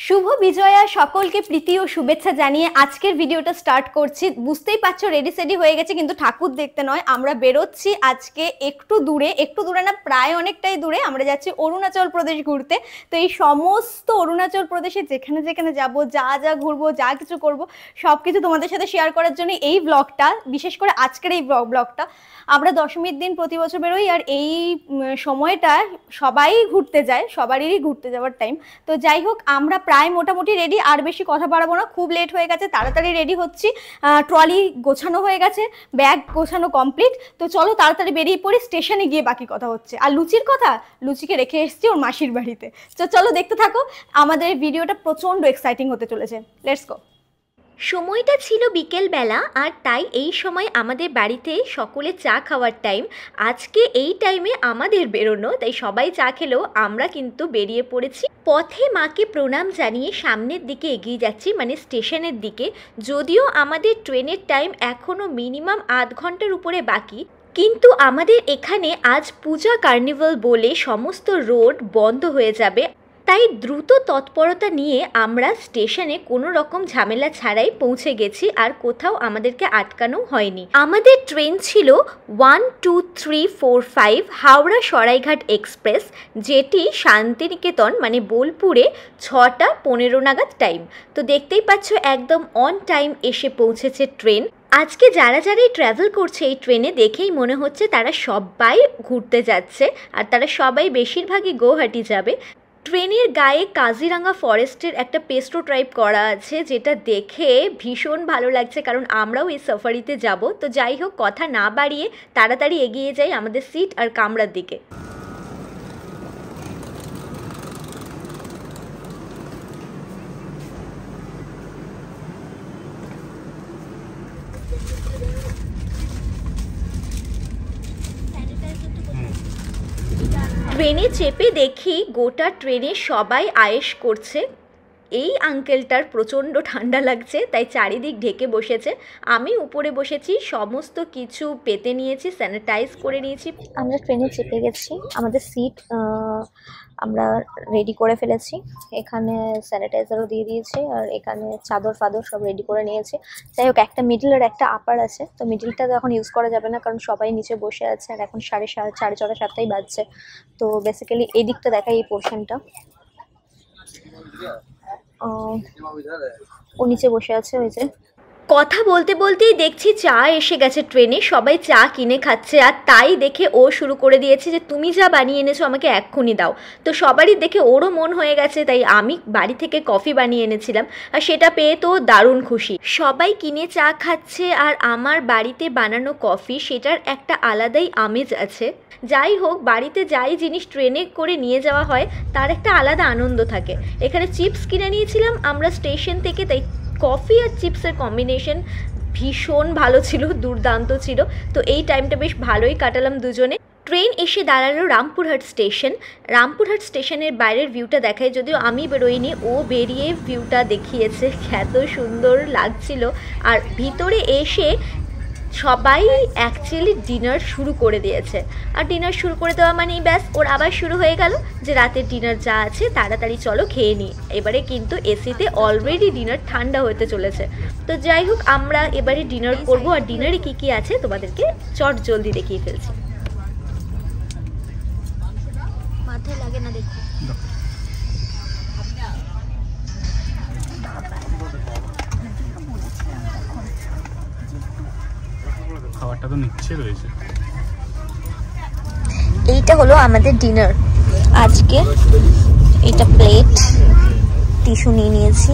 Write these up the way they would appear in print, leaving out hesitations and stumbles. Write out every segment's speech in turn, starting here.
শুভ বিজয়া সকলকে প্রীতি ও শুভেচ্ছা জানিয়ে আজকের ভিডিওটা স্টার্ট করছি। বুঝতেই পারছো রেডি সেডি হয়ে গেছে, কিন্তু ঠাকুর দেখতে নয়, আমরা বেরোচ্ছি আজকে একটু দূরে না প্রায় অনেকটাই দূরে। আমরা যাচ্ছি অরুণাচল প্রদেশ ঘুরতে। তো এই সমস্ত অরুণাচল প্রদেশে যেখানে যেখানে যাব, যা যা ঘুরবো, যা কিছু করব, সব কিছু তোমাদের সাথে শেয়ার করার জন্য এই ব্লগটা, বিশেষ করে আজকের এই ব্লগটা। আমরা দশমীর দিন প্রতি বছর বেরোই, আর এই সময়টা সবাই ঘুরতে যায়, সবারই ঘুরতে যাওয়ার টাইম। তো যাই হোক, আমরা প্রায় মোটামুটি রেডি, আর বেশি কথা বাড়াবো না, খুব লেট হয়ে গেছে, তাড়াতাড়ি রেডি হচ্ছি। ট্রলি গোছানো হয়ে গেছে, ব্যাগ গোছানো কমপ্লিট। তো চলো তাড়াতাড়ি বেরিয়ে পড়ি, স্টেশনে গিয়ে বাকি কথা হচ্ছে। আর লুচির কথা, লুচিকে রেখে এসেছি ওর মাসির বাড়িতে। তো চলো দেখতে থাকো, আমাদের ভিডিওটা প্রচণ্ড এক্সাইটিং হতে চলেছে। Let's go. সময়টা ছিল বিকেলবেলা, আর তাই এই সময় আমাদের বাড়িতে সকলে চা খাওয়ার টাইম। আজকে এই টাইমে আমাদের বেরোনো, তাই সবাই চা খেলেও আমরা কিন্তু বেরিয়ে পড়েছি। পথে মাকে প্রণাম জানিয়ে সামনের দিকে এগিয়ে যাচ্ছি, মানে স্টেশনের দিকে। যদিও আমাদের ট্রেনের টাইম এখনও মিনিমাম আধ ঘন্টার উপরে বাকি, কিন্তু আমাদের এখানে আজ পূজা কার্নিভাল বলে সমস্ত রোড বন্ধ হয়ে যাবে। তাই দ্রুত তৎপরতা নিয়ে আমরা স্টেশনে কোনো রকম ঝামেলা ছাড়াই পৌঁছে গেছি, আর কোথাও আমাদেরকে আটকানো হয়নি। আমাদের ট্রেন ছিল 12345 হাওড়া সরাইঘাট এক্সপ্রেস, যেটি শান্তিনিকেতন মানে বোলপুরে 6:15 নাগাদ টাইম। তো দেখতেই পাচ্ছ একদম অন টাইম এসে পৌঁছেছে ট্রেন। আজকে যারা যারাই ট্রাভেল করছে এই ট্রেনে, দেখেই মনে হচ্ছে তারা সবাই ঘুরতে যাচ্ছে, আর তারা সবাই বেশিরভাগই গৌহাটি যাবে। ট্রেনের গায়ে কাজিরাঙ্গা ফরেস্টের একটা পেস্ট্রো ট্রাইপ করা আছে, যেটা দেখে ভীষণ ভালো লাগছে, কারণ আমরাও এই সাফারিতে যাব। তো যাই হোক, কথা না বাড়িয়ে তাড়াতাড়ি এগিয়ে যাই আমাদের সিট আর কামরার দিকে। ট্রেনে চেপে দেখি গোটা ট্রেনে সবাই আয়েশ করছে। এই আঙ্কেলটার প্রচণ্ড ঠান্ডা লাগছে, তাই চারিদিক ঢেকে বসেছে। আমি উপরে বসেছি, সমস্ত কিছু পেতে নিয়েছি, স্যানিটাইজ করে নিয়েছি। আমরা ট্রেনে চেপে গেছি, আমাদের সিট আমরা রেডি করে ফেলেছি। এখানে স্যানিটাইজারও দিয়ে দিয়েছি, আর এখানে চাদর ফাদর সব রেডি করে নিয়েছি। যাই হোক, একটা মিডল আর একটা আপার আছে। তো মিডলটা তো এখন ইউজ করা যাবে না, কারণ সবাই নিচে বসে আছে, আর এখন 6:30 7:30 বাজছে। তো বেসিক্যালি এই দিকটা দেখাই, এই পোর্শনটা। ও নিচে বসে আছে, ওই যে। কথা বলতে বলতেই দেখছি চা এসে গেছে ট্রেনে, সবাই চা কিনে খাচ্ছে। আর তাই দেখে ও শুরু করে দিয়েছে যে তুমি যা বানিয়ে এনেছো আমাকে এক্ষুনি দাও। তো সবারই দেখে ওরও মন হয়ে গেছে, তাই আমি বাড়ি থেকে কফি বানিয়ে এনেছিলাম, আর সেটা পেয়ে তো দারুণ খুশি। সবাই কিনে চা খাচ্ছে, আর আমার বাড়িতে বানানো কফি, সেটার একটা আলাদাই আমেজ আছে। যাই হোক, বাড়িতে যাই জিনিস ট্রেনে করে নিয়ে যাওয়া হয় তার একটা আলাদা আনন্দ থাকে। এখানে চিপস কিনে নিয়েছিলাম আমরা স্টেশন থেকে, তাই কফি আর চিপসের কম্বিনেশন ভীষণ ভালো ছিল, দুর্দান্ত ছিল। তো এই টাইমটা বেশ ভালোই কাটালাম দুজনে। ট্রেন এসে দাঁড়ালো রামপুরহাট স্টেশন। রামপুরহাট স্টেশনের বাইরের ভিউটা দেখায়, যদিও আমি বেরোইনি, ও বেরিয়ে ভিউটা দেখিয়েছে, এত সুন্দর লাগছিল। আর ভিতরে এসে সবাই অ্যাকচুয়ালি ডিনার শুরু করে দিয়েছে। আর ডিনার শুরু করে দেওয়া মানেই ব্যাস, ওর আবার শুরু হয়ে গেল যে রাতের ডিনার যা আছে তাড়াতাড়ি চলো খেয়ে নিই। এবারে কিন্তু এসিতে অলরেডি ডিনার ঠান্ডা হতে চলেছে। তো যাই হোক, আমরা এবারে ডিনার করবো, আর ডিনারে কী কী আছে তোমাদেরকে চট জলদি দেখিয়ে ফেলছি। মাথায় লাগে না দেখো। খাবারটা তো নিচে রয়েছে। এইটা হলো আমাদের ডিনার আজকে। এটা প্লেট, টিস্যু নিয়ে নিয়েছি।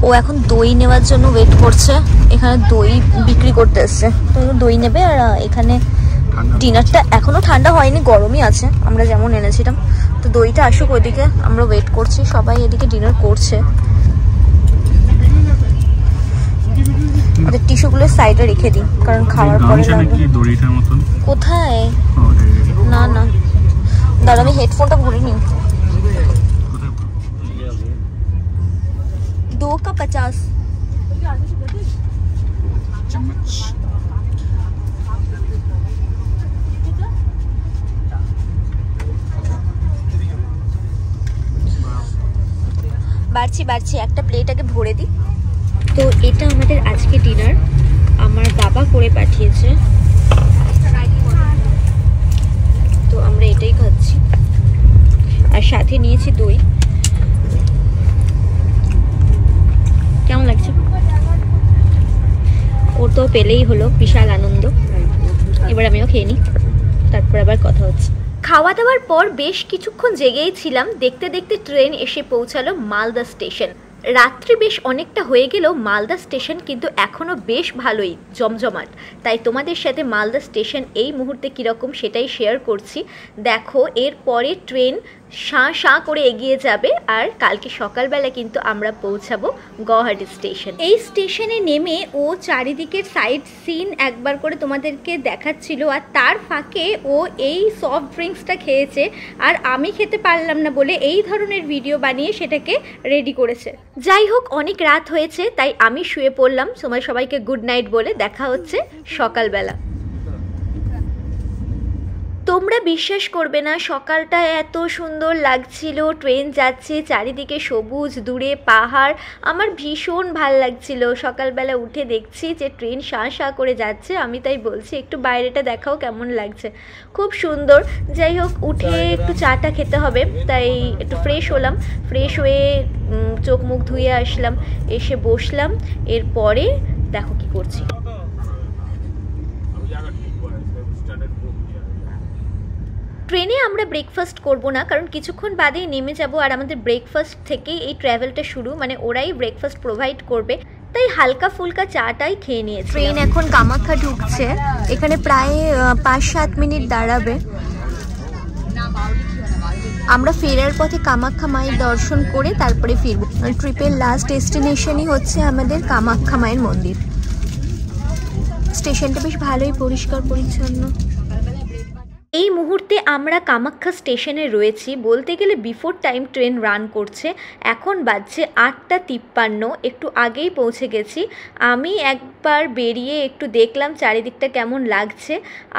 ও এখন দই নেওয়ার জন্য ওয়েট করছে। এখানে দই বিক্রি করতে এসছে, তো দই নেবে। আর এখানে ডিনারটা এখনো ঠান্ডা হয়নি, গরমই আছে, আমরা যেমন এনেছিলাম। তো দইটা আসুক, ওইদিকে আমরা ওয়েট করছি। সবাই এদিকে ডিনার করছে। ওদের টিস্যুগুলো সাইডে রেখে দিই, কারণ খাওয়ার পরে লাগবে। কোথায়? না না, দাঁড়া, আমি হেডফোনটা ভরে নিই। 2 का 50। বাড়ছি একটা প্লেট আগে ভরে দিই। তো এটা আমাদের আজকে ডিনার, আমার বাবা করে পাঠিয়েছে, তো আমরা এটাই খাচ্ছি। আর সাথে নিয়েছি দই। কেমন লাগছে? ওর তো পেলেই হলো, বিশাল আনন্দ। এবার আমিও খেয়ে নিই, তারপর আবার কথা হচ্ছে। খাওয়া দাওয়ার পর বেশ কিছুক্ষণ জেগেই ছিলাম। দেখতে দেখতে ট্রেন এসে পৌঁছালো মালদা স্টেশন। রাত্রি বেশ অনেকটা হয়ে গেলেও মালদা স্টেশন কিন্তু এখনও বেশ ভালোই জমজমাট। তাই তোমাদের সাথে মালদা স্টেশন এই মুহূর্তে কীরকম সেটাই শেয়ার করছি। দেখো, এরপরে ট্রেন শাঁ শাঁ করে এগিয়ে যাবে, আর কালকে সকালবেলা কিন্তু আমরা পৌঁছাবো গুয়াহাটি স্টেশন। এই স্টেশনে নেমে ও চারিদিকের সাইড সিন একবার করে তোমাদেরকে দেখাচ্ছিল, আর তার ফাঁকে ও এই সফট ড্রিঙ্কসটা খেয়েছে, আর আমি খেতে পারলাম না বলে এই ধরনের ভিডিও বানিয়ে সেটাকে রেডি করেছে। যাই হোক, অনেক রাত হয়েছে তাই আমি শুয়ে পড়লাম। সবাইকে গুড নাইট বলে দেখা হচ্ছে সকালবেলা। তোমরা বিশ্বাস করবে না, সকালটা এত সুন্দর লাগছিল, ট্রেন যাচ্ছে, চারিদিকে সবুজ, দূরে পাহাড়, আমার ভীষণ ভাল লাগছিল। সকালবেলা উঠে দেখছি যে ট্রেন শাঁ শাঁ করে যাচ্ছে, আমি তাই বলছি একটু বাইরেটা দেখাও কেমন লাগছে, খুব সুন্দর। যাই হোক, উঠে একটু চাটা খেতে হবে, তাই একটু ফ্রেশ হলাম। ফ্রেশ হয়ে চোখ মুখ ধুয়ে আসলাম, এসে বসলাম। এরপরে দেখো কি করছি। ট্রেনে আমরা ব্রেকফাস্ট করব না, কারণ কিছুক্ষণ বাদেই নেমে যাব, আর আমাদের ব্রেকফাস্ট থেকেই এই ট্রাভেলটা শুরু, মানে ওরাই ব্রেকফাস্ট প্রোভাইড করবে, তাই হালকা ফুলকা চাটাই খেয়ে নিয়েছি। ট্রেন এখন কামাখ্যা ঢুকছে, এখানে প্রায় 5-7 মিনিট দাঁড়াবে। আমরা ফেরার পথে কামাখ্যা মায়ের দর্শন করে তারপরে ফিরবো। ট্রিপের লাস্ট ডেস্টিনেশনই হচ্ছে আমাদের কামাখ্যা মায়ের মন্দির। স্টেশনটা বেশ ভালোই পরিষ্কার পরিচ্ছন্ন। এই মুহূর্তে আমরা কামাখ্যা স্টেশনে রয়েছি। বলতে গেলে বিফোর টাইম ট্রেন রান করছে। এখন বাজছে 8:53, একটু আগেই পৌঁছে গেছি। আমি একবার বেরিয়ে একটু দেখলাম চারিদিকটা কেমন লাগছে,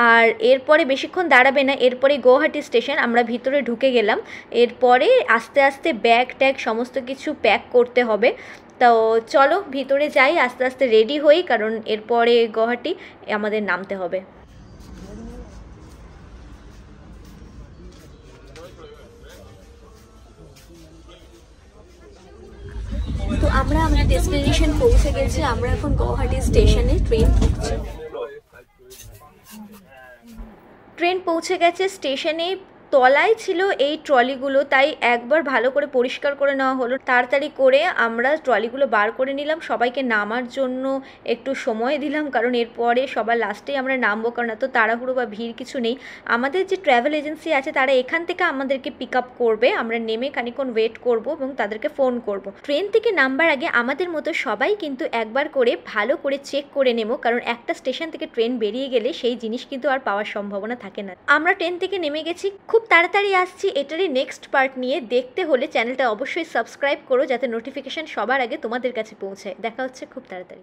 আর এরপরে বেশিক্ষণ দাঁড়াবে না, এরপরে গুয়াহাটি স্টেশন। আমরা ভিতরে ঢুকে গেলাম, এরপরে আস্তে আস্তে ব্যাগ ট্যাগ সমস্ত কিছু প্যাক করতে হবে। তো চলো ভিতরে যাই, আস্তে আস্তে রেডি হই, কারণ এরপরে গুয়াহাটি আমাদের নামতে হবে। তো আমরা আমাদের ডেস্টিনেশন পৌঁছে গেছি। আমরা এখন গুয়াহাটি স্টেশনে ট্রেন ঢুকছে। ট্রেন পৌঁছে গেছে স্টেশনে। তলায় ছিল এই ট্রলিগুলো, তাই একবার ভালো করে পরিষ্কার করে নেওয়া হলো। তাড়াতাড়ি করে আমরা ট্রলিগুলো বার করে নিলাম, সবাইকে নামার জন্য একটু সময় দিলাম, কারণ এরপরে সবার লাস্টেই আমরা নামবো, কারণ এত তাড়াহুড়ো বা ভিড় কিছু নেই। আমাদের যে ট্রাভেল এজেন্সি আছে তারা এখান থেকে আমাদেরকে পিক আপ করবে, আমরা নেমে খানিকক্ষণ ওয়েট করব এবং তাদেরকে ফোন করব। ট্রেন থেকে নামবার আগে আমাদের মতো সবাই কিন্তু একবার করে ভালো করে চেক করে নেব, কারণ একটা স্টেশন থেকে ট্রেন বেরিয়ে গেলে সেই জিনিস কিন্তু আর পাওয়ার সম্ভাবনা থাকে না। আমরা ট্রেন থেকে নেমে গেছি, খুব তাড়াতাড়ি আসছি এটারই নেক্সট পার্ট নিয়ে। দেখতে হলে চ্যানেলটা অবশ্যই সাবস্ক্রাইব করো, যাতে নোটিফিকেশন সবার আগে তোমাদের কাছে পৌঁছায়। দেখা হচ্ছে খুব তাড়াতাড়ি।